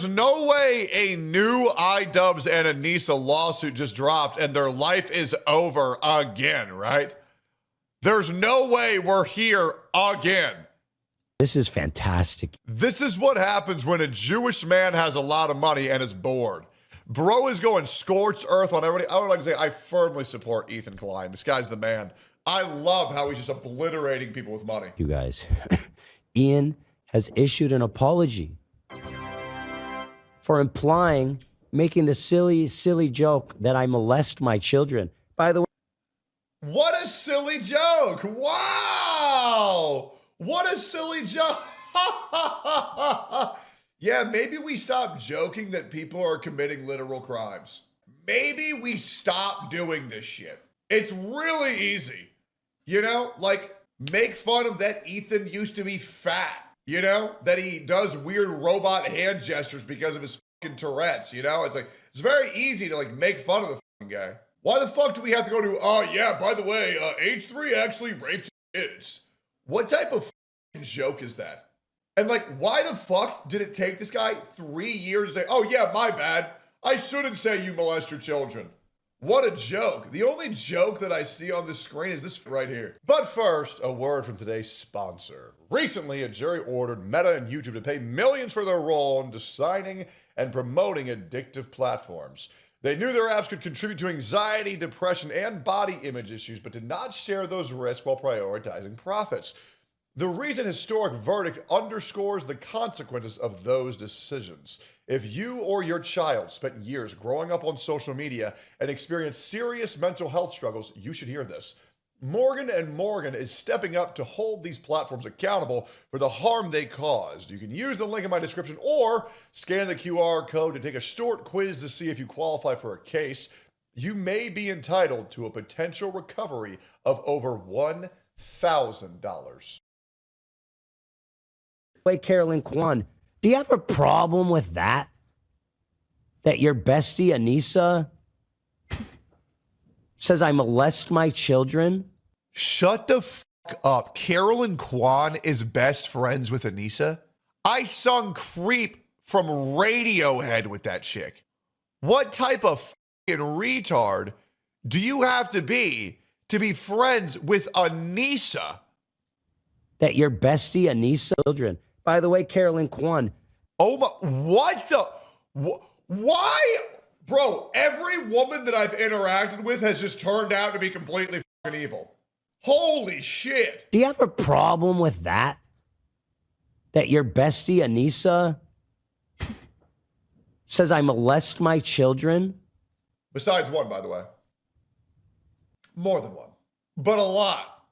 There's no way a new iDubbbz and Anissa lawsuit just dropped and their life is over again, right? There's no way we're here again. This is fantastic. This is what happens when a Jewish man has a lot of money and is bored. Bro is going scorched earth on everybody. I would like to say I firmly support Ethan Klein. This guy's the man. I love how he's just obliterating people with money. You guys, Ian has issued an apology for making the silly joke that I molest my children. By the way, what a silly joke. Wow. What a silly joke. Yeah, maybe we stop joking that people are committing literal crimes. Maybe we stop doing this shit. It's really easy. You know, like make fun of that Ethan used to be fat. You know, that he does weird robot hand gestures because of his fucking Tourette's. You know, it's like, it's very easy to like make fun of the fucking guy. Why the fuck do we have to go to, oh yeah, by the way, H3 actually raped kids? What type of fucking joke is that? And like, why the fuck did it take this guy 3 years to say, oh yeah, my bad. I shouldn't say you molest your children. What a joke. The only joke that I see on the screen is this right here. But first, a word from today's sponsor. Recently, a jury ordered Meta and YouTube to pay millions for their role in designing and promoting addictive platforms. They knew their apps could contribute to anxiety, depression, and body image issues, but did not share those risks while prioritizing profits. The recent historic verdict underscores the consequences of those decisions. If you or your child spent years growing up on social media and experienced serious mental health struggles, you should hear this. Morgan & Morgan is stepping up to hold these platforms accountable for the harm they caused. You can use the link in my description or scan the QR code to take a short quiz to see if you qualify for a case. You may be entitled to a potential recovery of over $1,000. Wait, Carolyn Kwan, do you have a problem with that? That your bestie, Anissa, says I molest my children? Shut the fuck up. Carolyn Kwan is best friends with Anissa? I sung Creep from Radiohead with that chick. What type of fucking retard do you have to be friends with Anissa? That your bestie, Anissa, children. By the way, Carolyn Kwan. Oh my, what the, why? Bro, every woman that I've interacted with has just turned out to be completely fucking evil. Holy shit. Do you have a problem with that? That your bestie, Anissa, says I molest my children? Besides one, by the way. More than one. But a lot.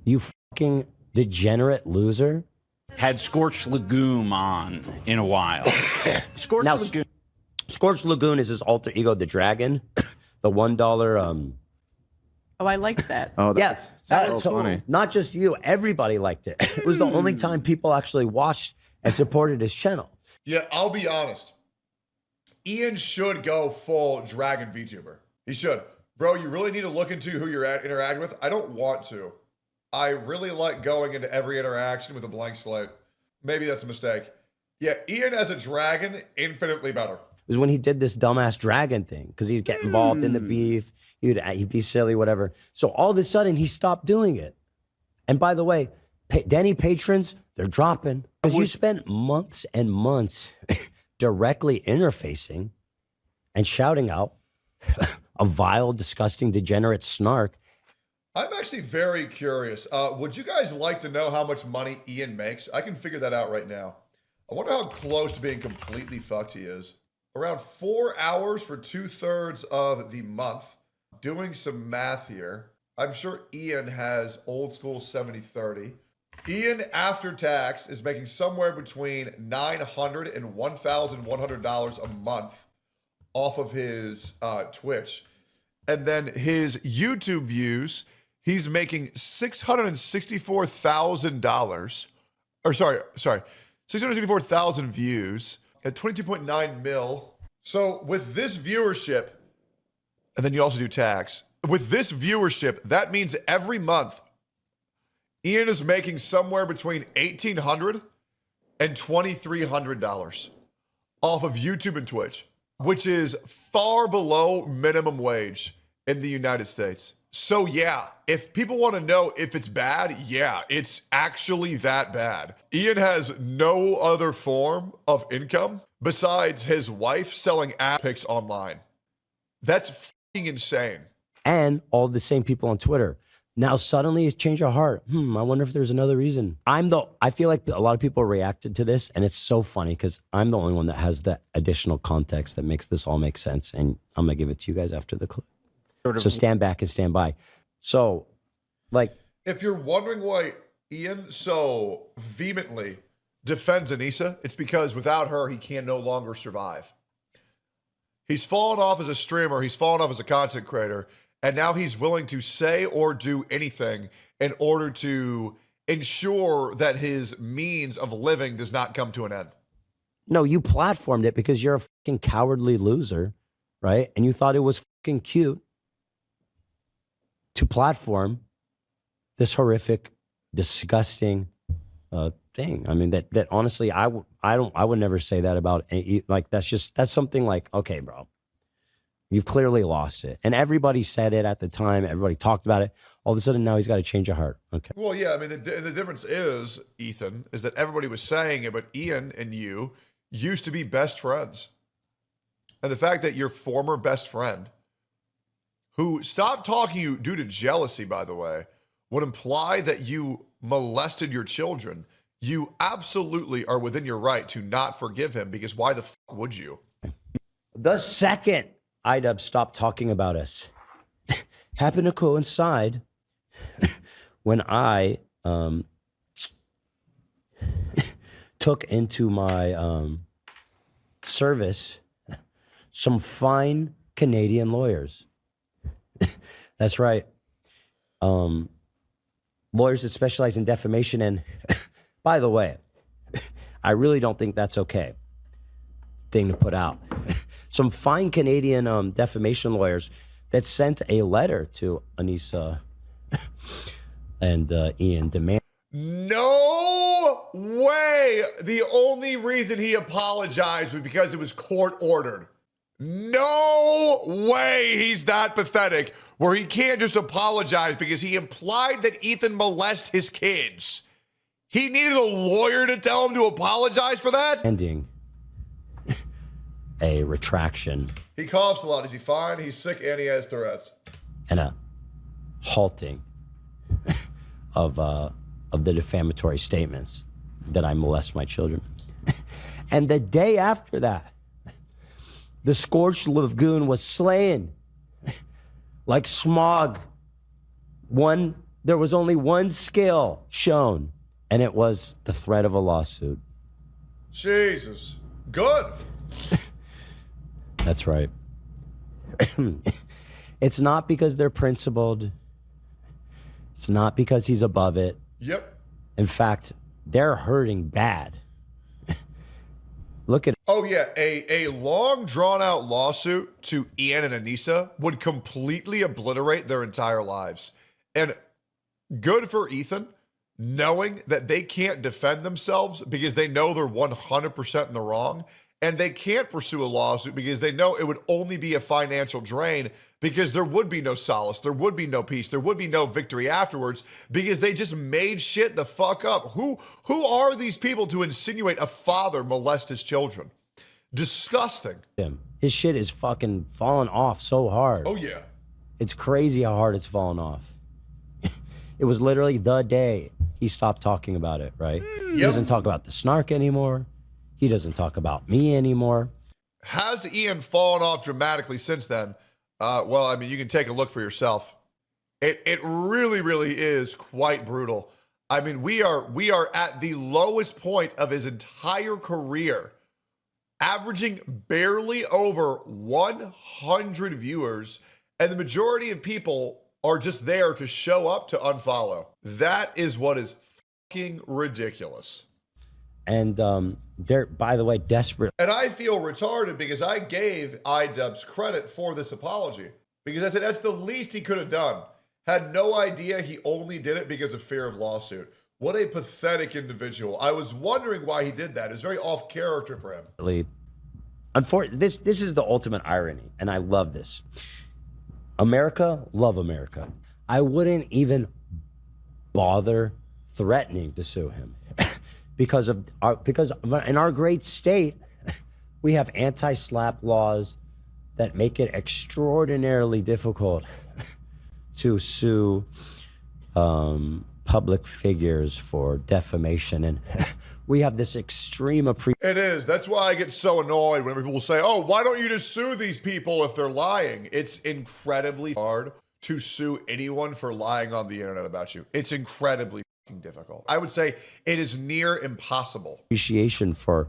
You fucking degenerate loser. Had Scorched Lagoon on in a while. Scorched Lagoon. Scorched Lagoon is his alter ego, the dragon. The $1 Oh, I like that. Oh, yes. That's so cool. funny. Not just you, everybody liked it. It was the only time people actually watched and supported his channel. Yeah, I'll be honest. Ian should go full dragon VTuber. He should. Bro, you really need to look into who you're interacting with. I don't want to. I really like going into every interaction with a blank slate. Maybe that's a mistake. Yeah, Ian as a dragon, infinitely better. It was when he did this dumbass dragon thing because he'd get involved in the beef. He'd be silly, whatever. So all of a sudden, he stopped doing it. And by the way, Denny patrons, they're dropping. Because you spent months and months directly interfacing and shouting out a vile, disgusting, degenerate snark. I'm actually very curious. Would you guys like to know how much money Ian makes? I can figure that out right now. I wonder how close to being completely fucked he is. Around 4 hours for 2/3 of the month. Doing some math here. I'm sure Ian has old school 70-30. Ian, after tax, is making somewhere between $900 and $1,100 a month off of his Twitch. And then his YouTube views, he's making $664,000. Or sorry, 664,000 views at 22.9 mil. So with this viewership, and then you also do tax. With this viewership, that means every month, Ian is making somewhere between $1,800 and $2,300 off of YouTube and Twitch, which is far below minimum wage in the United States. So yeah, if people want to know if it's bad, yeah, it's actually that bad. Ian has no other form of income besides his wife selling ass pics online. That's fucking insane. And all the same people on Twitter. Now suddenly it's changed your heart. I wonder if there's another reason. I feel like a lot of people reacted to this, and it's so funny because I'm the only one that has the additional context that makes this all make sense. And I'm gonna give it to you guys after the clip. So stand back and stand by. So, like, if you're wondering why Ian so vehemently defends Anissa, it's because without her, he can no longer survive. He's fallen off as a streamer. He's fallen off as a content creator. And now he's willing to say or do anything in order to ensure that his means of living does not come to an end. no, you platformed it because you're a fucking cowardly loser, right? And you thought it was fucking cute to platform this horrific, disgusting thing. I mean, that honestly, I would never say that about like, that's something like, okay, bro, you've clearly lost it. And everybody said it at the time. Everybody talked about it. All of a sudden now he's got to change of heart. Okay. Well, yeah, I mean, the difference is, Ethan, is that everybody was saying it, but Ian and you used to be best friends. And the fact that your former best friend, who stopped talking to you due to jealousy, by the way, would imply that you molested your children, you absolutely are within your right to not forgive him, because why the fuck would you? The second IDub stopped talking about us happened to coincide when I took into my service some fine Canadian lawyers. That's right. Lawyers that specialize in defamation. And by the way, I really don't think that's okay thing to put out. Some fine Canadian defamation lawyers that sent a letter to Anissa and Ian demanding. No way. The only reason he apologized was because it was court ordered. No way he's that pathetic where he can't just apologize because he implied that Ethan molested his kids. He needed a lawyer to tell him to apologize for that? Ending a retraction. He coughs a lot. Is he fine? He's sick and he has Tourette's. And a halting of the defamatory statements that I molest my children. And the day after that, the scorched lagoon was slain like smog. There was only one skill shown, and it was the threat of a lawsuit. Jesus. Good. That's right. It's not because they're principled. It's not because he's above it. Yep. In fact, they're hurting bad. Look at. Oh, yeah. A long, drawn-out lawsuit to Ian and Anissa would completely obliterate their entire lives. And good for Ethan, knowing that they can't defend themselves because they know they're 100% in the wrong. And they can't pursue a lawsuit because they know it would only be a financial drain, because there would be no solace, there would be no peace, there would be no victory afterwards, because they just made shit the fuck up. Who are these people to insinuate a father molest his children? Disgusting. him. His shit is fucking falling off so hard. Oh, yeah. It's crazy how hard it's fallen off. It was literally the day he stopped talking about it, right? He doesn't talk about the snark anymore. He doesn't talk about me anymore. Has Ian fallen off dramatically since then? Well, I mean, you can take a look for yourself. It really, really is quite brutal. I mean, we are at the lowest point of his entire career, averaging barely over 100 viewers, and the majority of people are just there to show up to unfollow. That is what is fucking ridiculous. And they're, by the way, desperate. And I feel retarded because I gave iDubbbz credit for this apology, because I said that's the least he could have done. Had no idea he only did it because of fear of lawsuit. What a pathetic individual. I was wondering why he did that. It's very off character for him. Unfortunately, this is the ultimate irony, and I love this. America, love America. I wouldn't even bother threatening to sue him because in our great state, we have anti-slap laws that make it extraordinarily difficult to sue public figures for defamation, and we have this extreme It is. That's why I get so annoyed whenever people say, oh, why don't you just sue these people if they're lying? It's incredibly hard to sue anyone for lying on the internet about you. It's incredibly difficult. I would say it is near impossible. appreciation for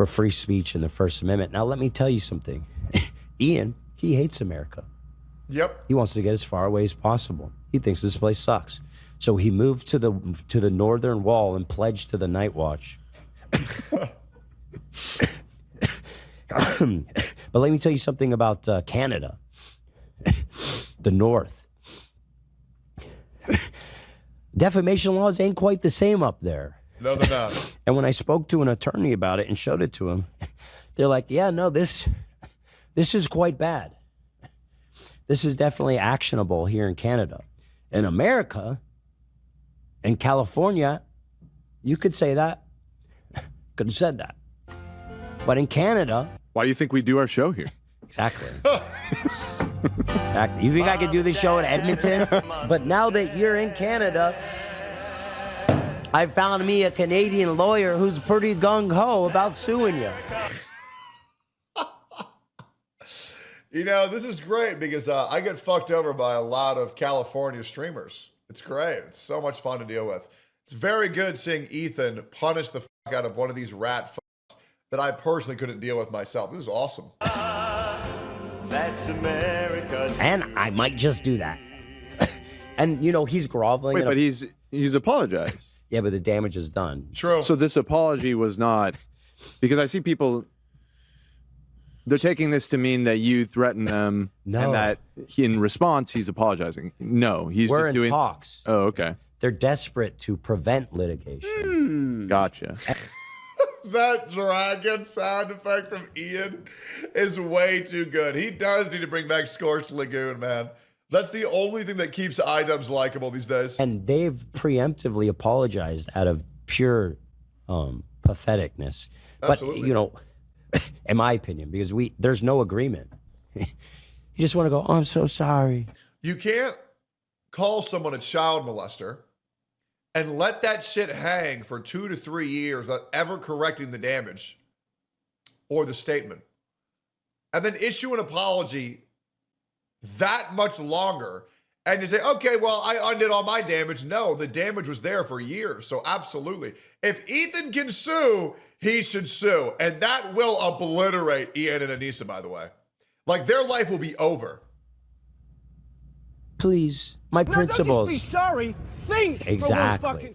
free speech in the First Amendment. Now, let me tell you something. Ian, he hates America. Yep. He wants to get as far away as possible. He thinks this place sucks. So he moved to the northern wall and pledged to the Night Watch. But let me tell you something about Canada, the North. Defamation laws ain't quite the same up there. No, they're not. And when I spoke to an attorney about it and showed it to him, they're like, yeah, no, this is quite bad. This is definitely actionable here in Canada. In America, in California, you could say that. Could have said that. But in Canada... Why do you think we do our show here? Exactly. Exactly. You think I could do this show in Edmonton? But now that you're in Canada, I found me a Canadian lawyer who's pretty gung-ho about suing you. You know, this is great because I get fucked over by a lot of California streamers. It's great. It's so much fun to deal with. It's very good seeing Ethan punish the fuck out of one of these rat fucks that I personally couldn't deal with myself. This is awesome. That's America. And I might just do that. And, you know, he's groveling. Wait, but he's apologized. Yeah, but the damage is done. True. So this apology was not, because I see people, they're taking this to mean that you threatened them No. and that in response he's apologizing. No, he's We're just in doing talks. Oh, okay. They're desperate to prevent litigation. Gotcha. That dragon sound effect from Ian is way too good. He does need to bring back Scorched Lagoon, man. That's the only thing that keeps iDubbbz likable these days. And they've preemptively apologized out of pure patheticness. Absolutely. But, you know, in my opinion, because there's no agreement. You just want to go, oh, I'm so sorry. You can't call someone a child molester and let that shit hang for 2 to 3 years without ever correcting the damage or the statement. And then issue an apology that much longer and you say, okay, well, I undid all my damage. No, the damage was there for years. So absolutely. If Ethan can sue, he should sue. And that will obliterate Ian and Anissa, by the way. Like, their life will be over. Please, my principles. Don't just be sorry. Think. Exactly. For one fucking